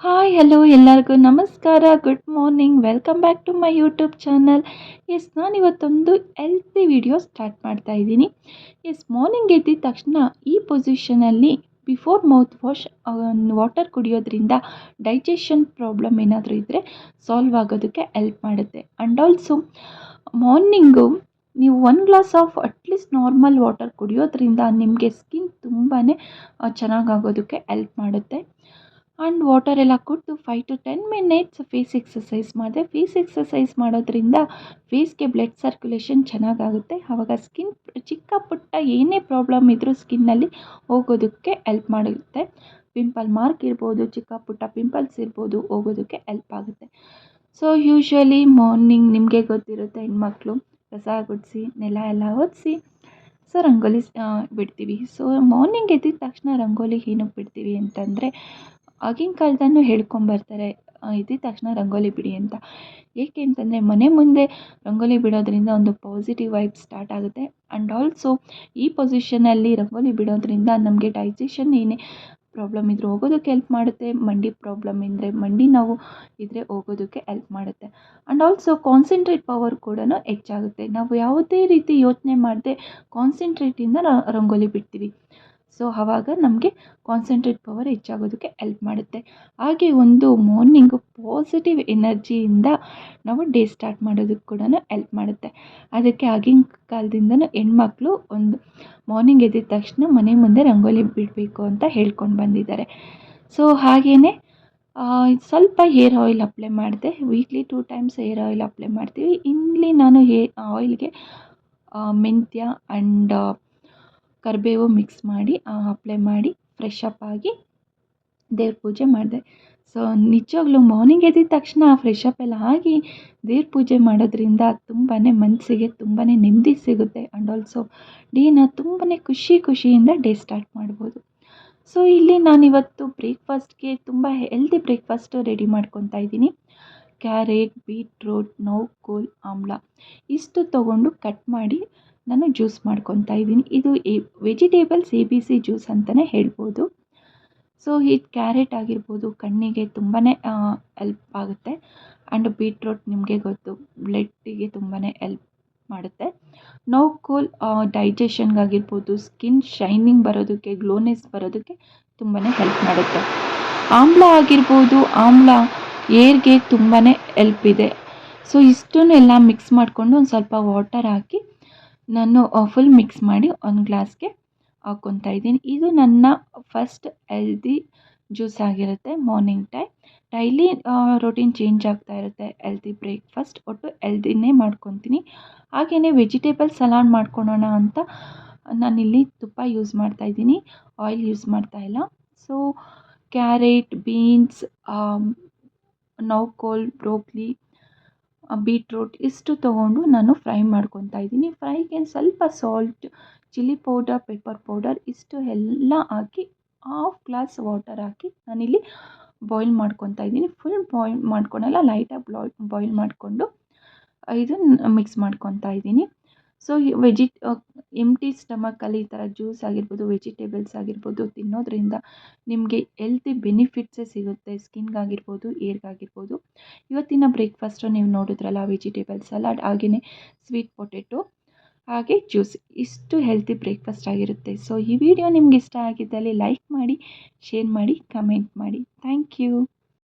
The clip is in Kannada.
ಹಾಯ್ ಹಲೋ ಎಲ್ಲರಿಗೂ ನಮಸ್ಕಾರ, good morning, welcome back to my YouTube channel. ನಾನಿವತ್ತೊಂದು ಹೆಲ್ತಿ ವಿಡಿಯೋ ಸ್ಟಾರ್ಟ್ ಮಾಡ್ತಾ ಇದ್ದೀನಿ. ಮಾರ್ನಿಂಗ್ ಎದ್ದಿದ ತಕ್ಷಣ ಈ ಪೊಸಿಷನಲ್ಲಿ ಬಿಫೋರ್ ಮೌತ್ ವಾಶ್ ವಾಟರ್ ಕುಡಿಯೋದ್ರಿಂದ ಡೈಜೆಷನ್ ಪ್ರಾಬ್ಲಮ್ ಏನಾದರೂ ಇದ್ದರೆ ಸಾಲ್ವ್ ಆಗೋದಕ್ಕೆ ಹೆಲ್ಪ್ ಮಾಡುತ್ತೆ. ಆ್ಯಂಡ್ ಆಲ್ಸೋ ಮಾರ್ನಿಂಗು ನೀವು 1 glass of at least normal water ಕುಡಿಯೋದ್ರಿಂದ ನಿಮಗೆ ಸ್ಕಿನ್ ತುಂಬಾ ಚೆನ್ನಾಗಾಗೋದಕ್ಕೆ ಹೆಲ್ಪ್ ಮಾಡುತ್ತೆ. ಆ್ಯಂಡ್ ವಾಟರ್ ಎಲ್ಲ ಕುಡಿದು 5 to 10 ಮಿನಿಟ್ಸ್ ಫೇಸ್ ಎಕ್ಸಸೈಸ್ ಮಾಡಿದೆ. ಫೇಸ್ ಎಕ್ಸಸೈಸ್ ಮಾಡೋದ್ರಿಂದ ಫೇಸ್ಗೆ ಬ್ಲಡ್ ಸರ್ಕ್ಯುಲೇಷನ್ ಚೆನ್ನಾಗಾಗುತ್ತೆ. ಆವಾಗ ಸ್ಕಿನ್ ಚಿಕ್ಕ ಪುಟ್ಟ ಏನೇ ಪ್ರಾಬ್ಲಮ್ ಇದ್ದರೂ ಸ್ಕಿನ್ನಲ್ಲಿ ಹೋಗೋದಕ್ಕೆ ಹೆಲ್ಪ್ ಮಾಡುತ್ತೆ. ಪಿಂಪಲ್ ಮಾರ್ಕ್ ಇರ್ಬೋದು, ಚಿಕ್ಕ ಪುಟ್ಟ ಪಿಂಪಲ್ಸ್ ಇರ್ಬೋದು, ಹೋಗೋದಕ್ಕೆ ಹೆಲ್ಪ್ ಆಗುತ್ತೆ. ಸೊ ಯೂಶ್ವಲಿ ಮಾರ್ನಿಂಗ್ ನಿಮಗೆ ಗೊತ್ತಿರುತ್ತೆ, ಹೆಣ್ಮಕ್ಳು ಕಸ ಗುಡಿಸಿ ನೆಲ ಎಲ್ಲ ಒರೆಸಿ ರಂಗೋಲಿ ಬಿಡ್ತೀವಿ. ಸೊ ಮಾರ್ನಿಂಗ್ ಎದ್ದಿದ ತಕ್ಷಣ ರಂಗೋಲಿ ಏನಕ್ಕೆ ಬಿಡ್ತೀವಿ ಅಂತಂದರೆ, ಆಗಿನ ಕಾಲದಲ್ಲೂ ಹೇಳ್ಕೊಂಬರ್ತಾರೆ ಎದ್ದಿದ ತಕ್ಷಣ ರಂಗೋಲಿ ಬಿಡಿ ಅಂತ. ಏಕೆ ಅಂತಂದರೆ ಮನೆ ಮುಂದೆ ರಂಗೋಲಿ ಬಿಡೋದ್ರಿಂದ ಒಂದು ಪಾಸಿಟಿವ್ ವೈಬ್ ಸ್ಟಾರ್ಟ್ ಆಗುತ್ತೆ. ಆ್ಯಂಡ್ ಆಲ್ಸೋ ಈ ಪೊಸಿಷನಲ್ಲಿ ರಂಗೋಲಿ ಬಿಡೋದ್ರಿಂದ ನಮಗೆ ಡೈಜೆಷನ್ ಏನೇ ಪ್ರಾಬ್ಲಮ್ ಇದ್ದರೂ ಹೋಗೋದಕ್ಕೆ ಹೆಲ್ಪ್ ಮಾಡುತ್ತೆ. ಮಂಡಿ ಪ್ರಾಬ್ಲಮ್ ಇದ್ದರೆ, ಮಂಡಿ ನೋವು ಇದ್ದರೆ ಹೋಗೋದಕ್ಕೆ ಹೆಲ್ಪ್ ಮಾಡುತ್ತೆ. ಆ್ಯಂಡ್ ಆಲ್ಸೋ ಕಾನ್ಸಂಟ್ರೇಟ್ ಪವರ್ ಕೂಡ ಹೆಚ್ಚಾಗುತ್ತೆ. ನಾವು ಯಾವುದೇ ರೀತಿ ಯೋಚನೆ ಮಾಡದೆ ಕಾನ್ಸಂಟ್ರೇಟಿಂದ ರಂಗೋಲಿ ಬಿಡ್ತೀವಿ. ಸೊ ಆವಾಗ ನಮಗೆ ಕಾನ್ಸಂಟ್ರೇಟ್ ಪವರ್ ಹೆಚ್ಚಾಗೋದಕ್ಕೆ ಹೆಲ್ಪ್ ಮಾಡುತ್ತೆ. ಹಾಗೆ ಒಂದು ಮಾರ್ನಿಂಗು ಪಾಸಿಟಿವ್ ಎನರ್ಜಿಯಿಂದ ನಾವು ಡೇ ಸ್ಟಾರ್ಟ್ ಮಾಡೋದಕ್ಕೆ ಕೂಡ ಹೆಲ್ಪ್ ಮಾಡುತ್ತೆ. ಅದಕ್ಕೆ ಆಗಿನ ಕಾಲದಿಂದನೂ ಹೆಣ್ಮಕ್ಳು ಒಂದು ಮಾರ್ನಿಂಗ್ ಎದ್ದಿದ ತಕ್ಷಣ ಮನೆ ಮುಂದೆ ರಂಗೋಲಿ ಬಿಡಬೇಕು ಅಂತ ಹೇಳ್ಕೊಂಡು ಬಂದಿದ್ದಾರೆ. ಸೊ ಹಾಗೆಯೇ ಸ್ವಲ್ಪ ಹೇರ್ ಆಯಿಲ್ ಅಪ್ಲೈ ಮಾಡಿದೆ. Weekly 2 times hair oil apply ಮಾಡ್ತೀವಿ. ಇಲ್ಲಿ ನಾನು ಆಯಿಲ್ಗೆ ಮೆಂತ್ಯ ಆ್ಯಂಡ್ ಕರಿಬೇವು ಮಿಕ್ಸ್ ಮಾಡಿ ಅಪ್ಲೈ ಮಾಡಿ ಫ್ರೆಶ್ ಅಪ್ ಆಗಿ ದೇವ್ರ ಪೂಜೆ ಮಾಡಿದೆ. ಸೊ ನಿಜವಾಗ್ಲೂ ಮಾರ್ನಿಂಗ್ ಎದ್ದಿದ ತಕ್ಷಣ ಫ್ರೆಶ್ ಅಪ್ ಎಲ್ಲ ಆಗಿ ದೇವ್ರ ಪೂಜೆ ಮಾಡೋದ್ರಿಂದ ತುಂಬಾ ಮನಸ್ಸಿಗೆ ತುಂಬಾ ನೆಮ್ಮದಿ ಸಿಗುತ್ತೆ. ಆ್ಯಂಡ್ ಆಲ್ಸೋ ಡೇನ ತುಂಬಾ ಖುಷಿಯಿಂದ ಡೇ ಸ್ಟಾರ್ಟ್ ಮಾಡ್ಬೋದು. ಸೊ ಇಲ್ಲಿ ನಾನಿವತ್ತು ಬ್ರೇಕ್ಫಾಸ್ಟ್ಗೆ ತುಂಬ ಹೆಲ್ದಿ ಬ್ರೇಕ್ಫಾಸ್ಟು ರೆಡಿ ಮಾಡ್ಕೊತಾ ಇದ್ದೀನಿ. ಕ್ಯಾರೆಟ್, ಬೀಟ್ರೂಟ್, ನೌಕೋಲ್, ಆಮ್ಲ ಇಷ್ಟು ತೊಗೊಂಡು ಕಟ್ ಮಾಡಿ ನಾನು ಜ್ಯೂಸ್ ಮಾಡ್ಕೊತಾ ಇದ್ದೀನಿ. ಇದು ವೆಜಿಟೇಬಲ್ಸ್ ABC ಜ್ಯೂಸ್ ಅಂತಲೇ ಹೇಳ್ಬೋದು. ಸೊ ಈ ಕ್ಯಾರೆಟ್ ಆಗಿರ್ಬೋದು ಕಣ್ಣಿಗೆ ತುಂಬಾ ಹೆಲ್ಪ್ ಆಗುತ್ತೆ. ಆ್ಯಂಡ್ ಬೀಟ್ರೂಟ್ ನಿಮಗೆ ಗೊತ್ತು, ಬ್ಲಡ್ಡಿಗೆ ತುಂಬಾ ಹೆಲ್ಪ್ ಮಾಡುತ್ತೆ. ನೌಕೋಲ್ ಡೈಜೆಷನ್ಗಾಗಿರ್ಬೋದು, ಸ್ಕಿನ್ ಶೈನಿಂಗ್ ಬರೋದಕ್ಕೆ, ಗ್ಲೋನೆಸ್ ಬರೋದಕ್ಕೆ ತುಂಬಾ ಹೆಲ್ಪ್ ಮಾಡುತ್ತೆ. ಆಮ್ಲ ಆಗಿರ್ಬೋದು, ಆಮ್ಲ ಏರ್ಗೆ ತುಂಬಾ ಹೆಲ್ಪ್ ಇದೆ. ಸೊ ಇಷ್ಟನ್ನೆಲ್ಲ ಮಿಕ್ಸ್ ಮಾಡಿಕೊಂಡು ಒಂದು ಸ್ವಲ್ಪ ವಾಟರ್ ಹಾಕಿ ನಾನು ಫುಲ್ ಮಿಕ್ಸ್ ಮಾಡಿ ಒಂದು ಗ್ಲಾಸ್ಗೆ ಹಾಕ್ಕೊತಾ ಇದ್ದೀನಿ. ಇದು ನನ್ನ ಫಸ್ಟ್ ಹೆಲ್ದಿ ಜ್ಯೂಸ್ ಆಗಿರುತ್ತೆ morning time. Daily routine change ಆಗ್ತಾ ಇರುತ್ತೆ. ಹೆಲ್ದಿ ಬ್ರೇಕ್ಫಾಸ್ಟ್ ಒಟ್ಟು ಹೆಲ್ದಿನೇ ಮಾಡ್ಕೊತೀನಿ. ಹಾಗೆಯೇ ವೆಜಿಟೇಬಲ್ ಸಲಾಡ್ ಮಾಡ್ಕೊಳೋಣ ಅಂತ ನಾನಿಲ್ಲಿ ತುಪ್ಪ ಯೂಸ್ ಮಾಡ್ತಾಯಿದ್ದೀನಿ, ಆಯಿಲ್ ಯೂಸ್ ಮಾಡ್ತಾ ಇಲ್ಲ. ಸೊ ಕ್ಯಾರೆಟ್, ಬೀನ್ಸ್, ನೌಕೋಲ್, ಬ್ರೋಕ್ಲಿ, ಬೀಟ್ರೂಟ್ ಇಷ್ಟು ತೊಗೊಂಡು ನಾನು ಫ್ರೈ ಮಾಡ್ಕೊತಾ ಇದ್ದೀನಿ. ಫ್ರೈಗೆ ಸ್ವಲ್ಪ salt, chilli powder, pepper powder ಇಷ್ಟು ಎಲ್ಲ ಹಾಕಿ ಹಾಫ್ ಗ್ಲಾಸ್ ವಾಟರ್ ಹಾಕಿ ನಾನಿಲ್ಲಿ ಬಾಯ್ಲ್ ಮಾಡ್ಕೊತಾ ಇದ್ದೀನಿ. ಫುಲ್ ಬಾಯ್ಲ್ ಮಾಡ್ಕೊಳಲ್ಲ, ಲೈಟಾಗಿ ಬಾಯ್ಲ್ ಮಾಡಿಕೊಂಡು ಇದನ್ನು ಮಿಕ್ಸ್ ಮಾಡ್ಕೊತಾ ಇದ್ದೀನಿ. ಸೊ ಎಂಟಿ ಸ್ಟಮಕಲ್ಲಿ ಈ ಥರ ಜ್ಯೂಸ್ ಆಗಿರ್ಬೋದು, ವೆಜಿಟೇಬಲ್ಸ್ ಆಗಿರ್ಬೋದು ತಿನ್ನೋದ್ರಿಂದ ನಿಮಗೆ ಹೆಲ್ತಿ ಬೆನಿಫಿಟ್ಸೇ ಸಿಗುತ್ತೆ. ಸ್ಕಿನ್ಗಾಗಿರ್ಬೋದು, ಏರ್ಗಾಗಿರ್ಬೋದು. ಇವತ್ತಿನ ಬ್ರೇಕ್ಫಾಸ್ಟು ನೀವು ನೋಡಿದ್ರಲ್ಲ, ವೆಜಿಟೇಬಲ್ ಸಲಾಡ್, ಹಾಗೆಯೇ ಸ್ವೀಟ್ ಪೊಟೆಟೊ, ಹಾಗೆ ಜ್ಯೂಸ್, ಇಷ್ಟು ಹೆಲ್ತಿ ಬ್ರೇಕ್ಫಾಸ್ಟ್ ಆಗಿರುತ್ತೆ. ಸೊ ಈ ವಿಡಿಯೋ ನಿಮ್ಗೆ ಇಷ್ಟ ಆಗಿದ್ದಲ್ಲಿ ಲೈಕ್ ಮಾಡಿ, ಶೇರ್ ಮಾಡಿ, ಕಮೆಂಟ್ ಮಾಡಿ. Thank you.